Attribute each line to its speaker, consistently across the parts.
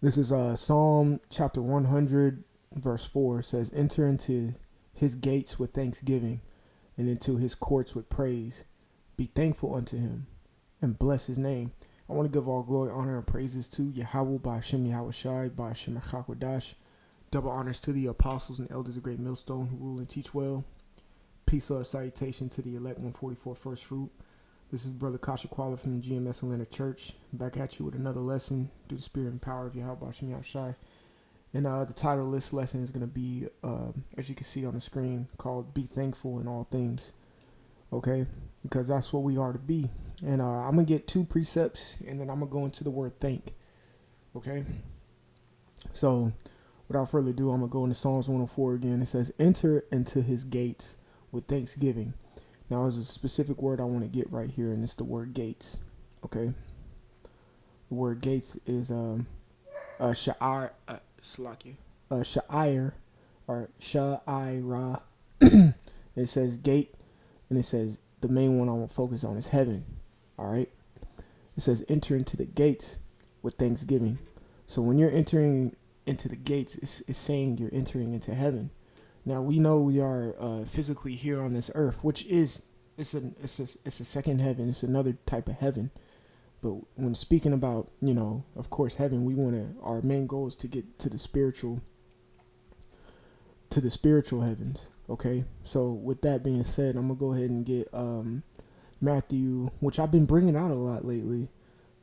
Speaker 1: This is Psalm chapter 100, verse 4. It says, enter into his gates with thanksgiving and into his courts with praise. Be thankful unto him and bless his name. I want to give all glory, honor, and praises to Yahweh by Hashem Yahweh Shai, by Hashem Echad. Double honors to the apostles and elders of Great Millstone who rule and teach well. Peace, love, salutation to the elect 144 first fruit. This is Brother Kasha Quala from the GMS Atlanta Church. Back at you with another lesson through the spirit and power of Yahweh Hashem Yahweh Shai. And the title of this lesson is going to be, as you can see on the screen, called Be Thankful in All Things. Okay? Because that's what we are to be. And I'm going to get two precepts, and then I'm going to go into the word thank. Okay? So, without further ado, I'm going to go into Psalms 104 again. It says, enter into his gates with thanksgiving. Now, there's a specific word I want to get right here, and it's the word gates. Okay? The word gates is sha'ir, sha'ir, or sha'ira. It says gate, and it says the main one I want to focus on is heaven. All right? It says enter into the gates with thanksgiving. So when you're entering into the gates, it's saying you're entering into heaven. Now we know we are physically here on this earth, which is it's a second heaven. It's another type of heaven. But when speaking about, of course, heaven, our main goal is to get to the spiritual heavens. Okay. So with that being said, I'm gonna go ahead and get Matthew, which I've been bringing out a lot lately.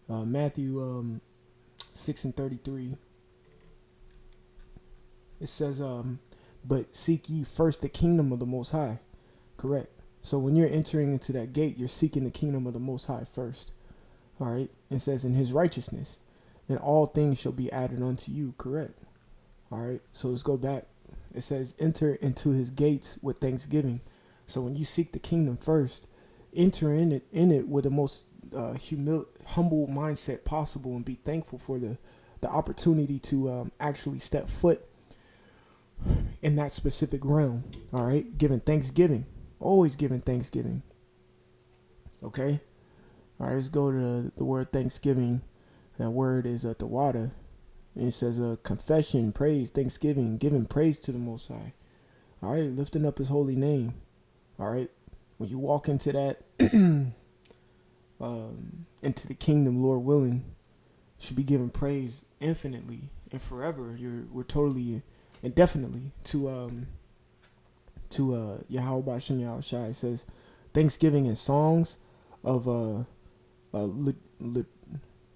Speaker 1: Matthew 6:33. It says, but seek ye first the kingdom of the Most High. Correct. So when you're entering into that gate, you're seeking the kingdom of the Most High first. All right. It says in his righteousness, and all things shall be added unto you. Correct. All right. So let's go back. It says enter into his gates with thanksgiving. So when you seek the kingdom first, enter in it with the most humble mindset possible, and be thankful for the opportunity to actually step foot in that specific realm. All right. Giving thanksgiving. Always giving thanksgiving. Okay. All right. Let's go to the word thanksgiving. That word is the water. And it says confession, praise, thanksgiving, giving praise to the Most High. All right. Lifting up his holy name. All right. When you walk into that, into the kingdom, Lord willing, you should be giving praise infinitely and forever. We're totally and definitely to Yahweh Bashem Yahweh Shai. It says thanksgiving and songs of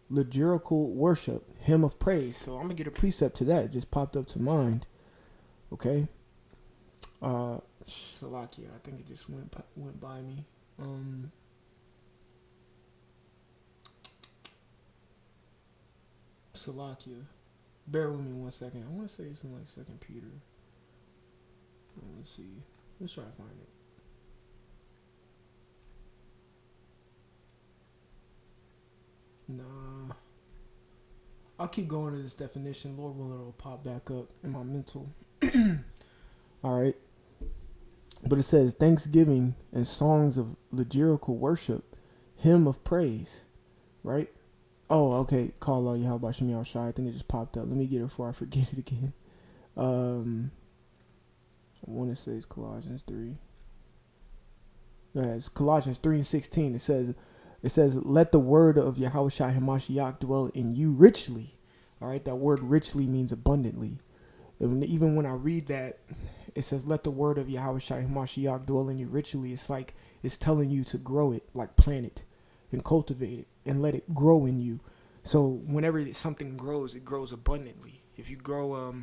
Speaker 1: liturgical worship, hymn of praise. So I'm gonna get a precept to that. It just popped up to mind. Okay. Salakia, I think it just went by me. Salakia. Bear with me 1 second. I want to say it's in like 2nd Peter. Let's see. Let's try to find it. Nah. I'll keep going to this definition. Lord willing, it'll pop back up in my mental. All right. But it says thanksgiving and songs of liturgical worship, hymn of praise. Right? Oh, okay. Call out Yahweh Bashem Yahweh Shai. I think it just popped up. Let me get it before I forget it again. I want to say it's Colossians 3. It's Colossians 3:16. It says, let the word of Yahweh Shai Hamashiach dwell in you richly. All right. That word richly means abundantly. And even when I read that, it says, let the word of Yahweh Shai Hamashiach dwell in you richly. It's like it's telling you to grow it, like plant it and cultivate it and let it grow in you. So whenever something grows, it grows abundantly. If you grow,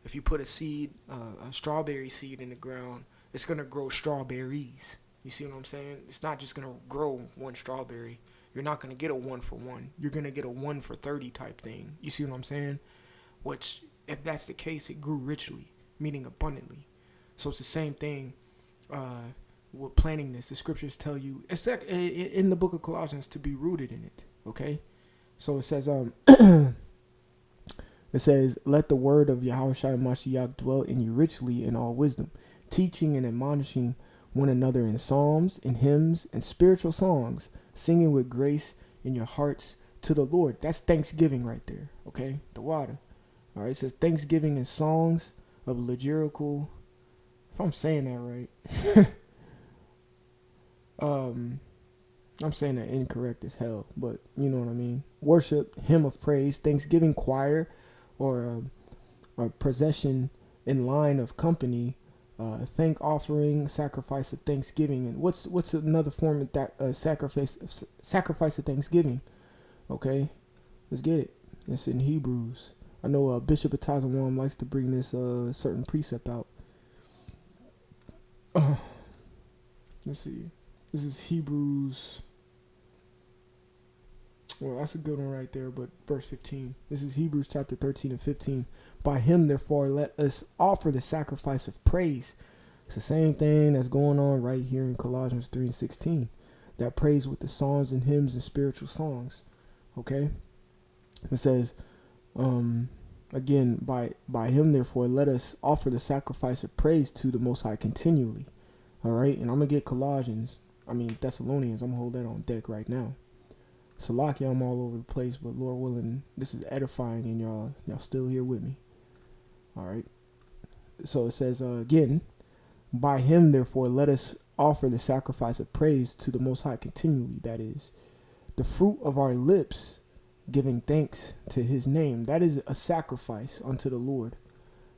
Speaker 1: if you put a seed, a strawberry seed in the ground, it's going to grow strawberries. You see what I'm saying? It's not just going to grow one strawberry. You're not going to get a 1 for 1. You're going to get a 1 for 30 type thing. You see what I'm saying? Which, if that's the case, it grew richly, meaning abundantly. So it's the same thing with planting this. The scriptures tell you, it's like in the book of Colossians, to be rooted in it. Okay? So it says, it says, let the word of Yahweh Shai Mashiach dwell in you richly in all wisdom, teaching and admonishing one another in psalms, in hymns, and spiritual songs, singing with grace in your hearts to the Lord. That's thanksgiving right there. Okay, the water. All right, it says thanksgiving and songs of liturgical. If I'm saying that right, I'm saying that incorrect as hell, but you know what I mean. Worship, hymn of praise, thanksgiving choir, or a procession in line of company, thank offering, sacrifice of thanksgiving, and what's another form of that sacrifice of thanksgiving? Okay, let's get it. It's in Hebrews. I know Bishop Atazawam likes to bring this certain precept out. Let's see. This is Hebrews. Well, that's a good one right there, but verse 15. This is Hebrews chapter 13 and 15. By him, therefore, let us offer the sacrifice of praise. It's the same thing that's going on right here in Colossians 3 and 16. That praise with the psalms and hymns and spiritual songs. Okay? It says, again, by him, therefore, let us offer the sacrifice of praise to the Most High continually. All right? And I'm going to get Thessalonians. I'm going to hold that on deck right now. Salakia, I'm all over the place, but Lord willing, this is edifying, and y'all still here with me. All right. So it says again, by him, therefore, let us offer the sacrifice of praise to the Most High continually. That is, the fruit of our lips, giving thanks to his name. That is a sacrifice unto the Lord.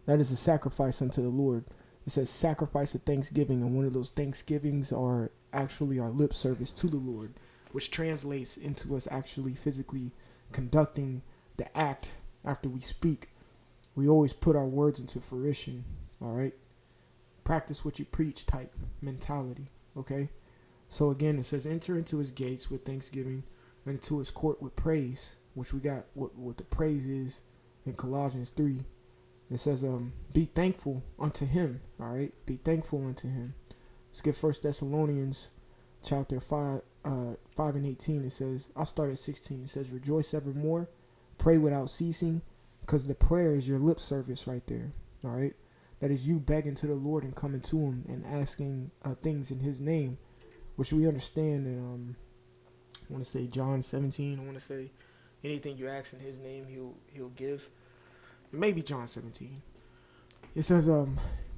Speaker 1: That is a sacrifice unto the Lord. It says sacrifice of thanksgiving, and one of those thanksgivings are actually our lip service to the Lord, which translates into us actually physically conducting the act after we speak. We always put our words into fruition, all right? Practice what you preach type mentality, okay? So again, it says, enter into his gates with thanksgiving and into his court with praise, which we got what the praise is in Colossians 3. It says, be thankful unto him, all right? Be thankful unto him. Let's get 1 Thessalonians chapter 5 and 18. It says, I'll start at 16. It says, rejoice evermore, pray without ceasing, because the prayer is your lip service right there. All right, that is you begging to the Lord and coming to him and asking things in his name, which we understand in I want to say John 17. I want to say anything you ask in his name, he'll give. It may be John 17. It says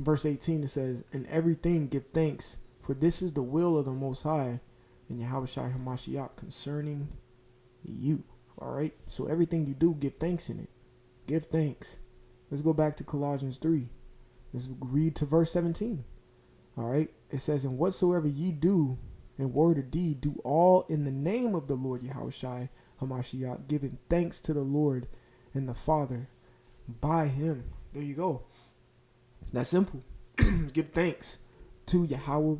Speaker 1: verse 18. It says, in everything give thanks, for this is the will of the Most High and Yahushua HaMashiach concerning you. All right. So everything you do, give thanks in it. Give thanks. Let's go back to Colossians 3. Let's read to verse 17. All right. It says, and whatsoever ye do in word or deed, do all in the name of the Lord Yahushua HaMashiach, giving thanks to the Lord and the Father by him. There you go. That's simple. Give thanks to Yahweh.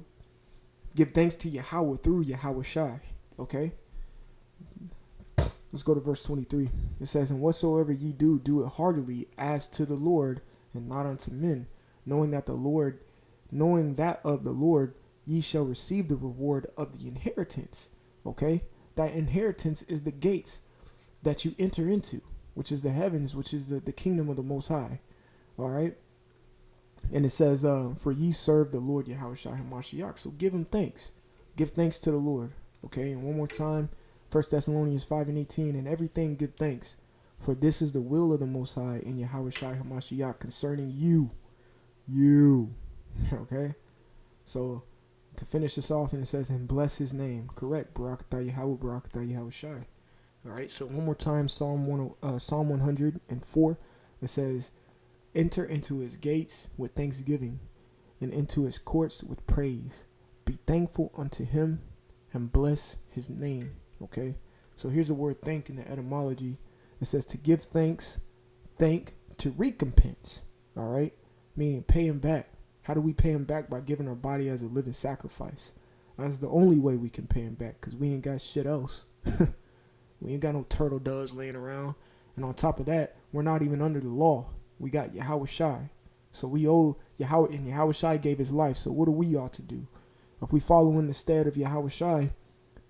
Speaker 1: Give thanks to Yahweh through Yahushua. Okay? Let's go to verse 23. It says, and whatsoever ye do, do it heartily as to the Lord and not unto men, knowing that of the Lord ye shall receive the reward of the inheritance. Okay? That inheritance is the gates that you enter into, which is the heavens, which is the kingdom of the Most High. All right? And it says, for ye serve the Lord Yahushua HaMashiach. So give him thanks. Give thanks to the Lord. Okay? And one more time, 1 Thessalonians 5 and 18, and everything give thanks, for this is the will of the Most High and Yahushua HaMashiach concerning you. You. Okay? So, to finish this off, and it says, and bless his name. Correct. Barakatah Yahweh, Barakatah Yahushua. All right? So, one more time, Psalm 104, it says, enter into his gates with thanksgiving, and into his courts with praise. Be thankful unto him, and bless his name. Okay, so here's the word thank in the etymology. It says to give thanks, thank, to recompense. All right, meaning pay him back. How do we pay him back? By giving our body as a living sacrifice. That's the only way we can pay him back, because we ain't got shit else. We ain't got no turtle doves laying around. And on top of that, we're not even under the law. We got Yahushua. So we owe Yahweh, and Yahushua gave his life. So what do we ought to do? If we follow in the stead of Yahushua,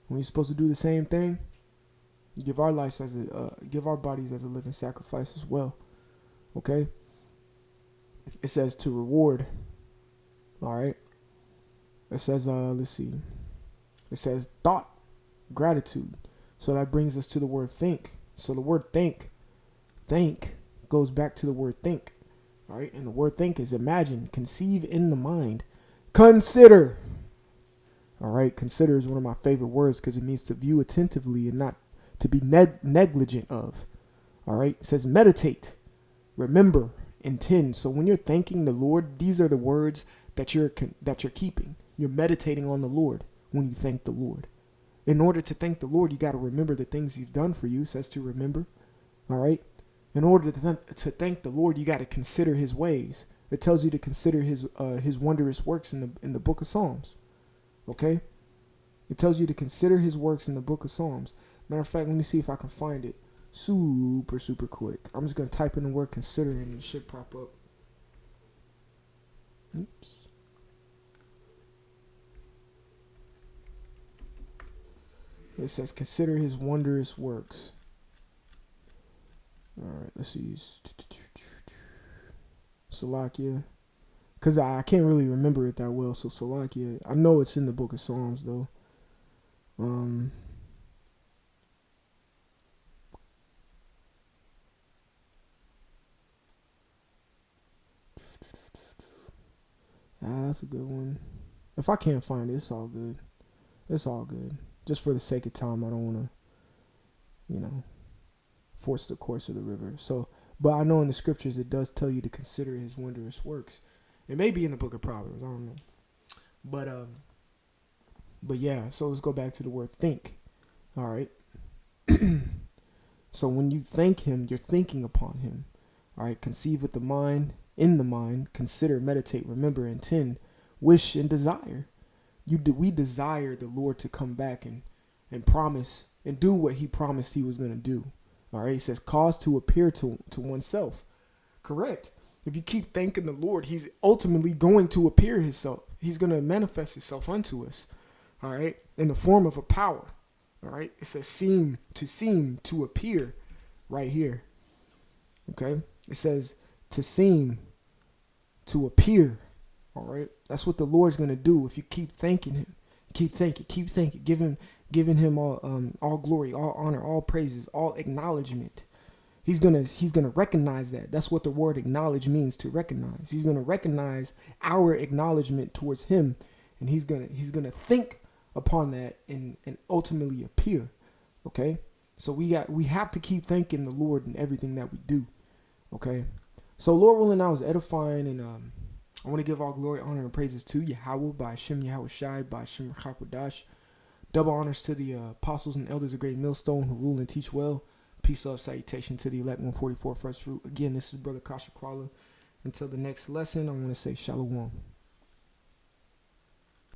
Speaker 1: we're supposed to do the same thing. Give our lives give our bodies as a living sacrifice as well. Okay. It says to reward. All right. It says let's see. It says thought, gratitude. So that brings us to the word think. So the word think Thank goes back to the word think. All right. And the word think is imagine, conceive in the mind, consider. All right. Consider is one of my favorite words because it means to view attentively and not to be negligent of. All right. It says meditate, remember, intend. So when you're thanking the Lord, these are the words that you're keeping. You're meditating on the Lord when you thank the Lord. In order to thank the Lord, you got to remember the things He's done for you. It says to remember. All right. In order to thank the Lord, you got to consider His ways. It tells you to consider His wondrous works in the book of Psalms. Okay. It tells you to consider His works in the book of Psalms. Matter of fact, let me see if I can find it super quick. I'm just gonna type in the word consider and it should pop up. Oops. It says consider His wondrous works. All right, let's see. Salakia, because I can't really remember it that well. So Salakia, I know it's in the book of Psalms though. That's a good one. If I can't find it, it's all good. It's all good. Just for the sake of time, I don't want to, force the course of the river. So, but I know in the scriptures it does tell you to consider His wondrous works. It may be in the book of Proverbs. I don't know. But yeah. So let's go back to the word think. All right. So when you thank Him, you're thinking upon Him. All right. Conceive with the mind, in the mind, consider, meditate, remember, intend, wish, and desire. We desire the Lord to come back and promise and do what He promised He was going to do. All right. He says cause to appear to oneself. Correct. If you keep thanking the Lord, He's ultimately going to appear Himself. He's going to manifest Himself unto us. All right. In the form of a power. All right. It says seem, to appear right here. Okay. It says to seem, to appear. All right. That's what the Lord's going to do if you keep thanking Him. Keep thanking, giving Him all glory, all honor, all praises, all acknowledgement. He's gonna recognize that. That's what the word acknowledge means, to recognize. He's gonna recognize our acknowledgement towards Him, and he's gonna think upon that and ultimately appear. Okay, so we have to keep thanking the Lord in everything that we do. Okay, so Lord willing, I was edifying, and I want to give all glory, honor, and praises to Yahweh by Hashem Yahweh Shai by Hashem Chakodash. Double honors to the apostles and elders of Great Millstone who rule and teach well. Peace, love, salutation to the elect 144 First Fruit. Again, this is Brother Kasha Kwala. Until the next lesson, I want to say Shalom.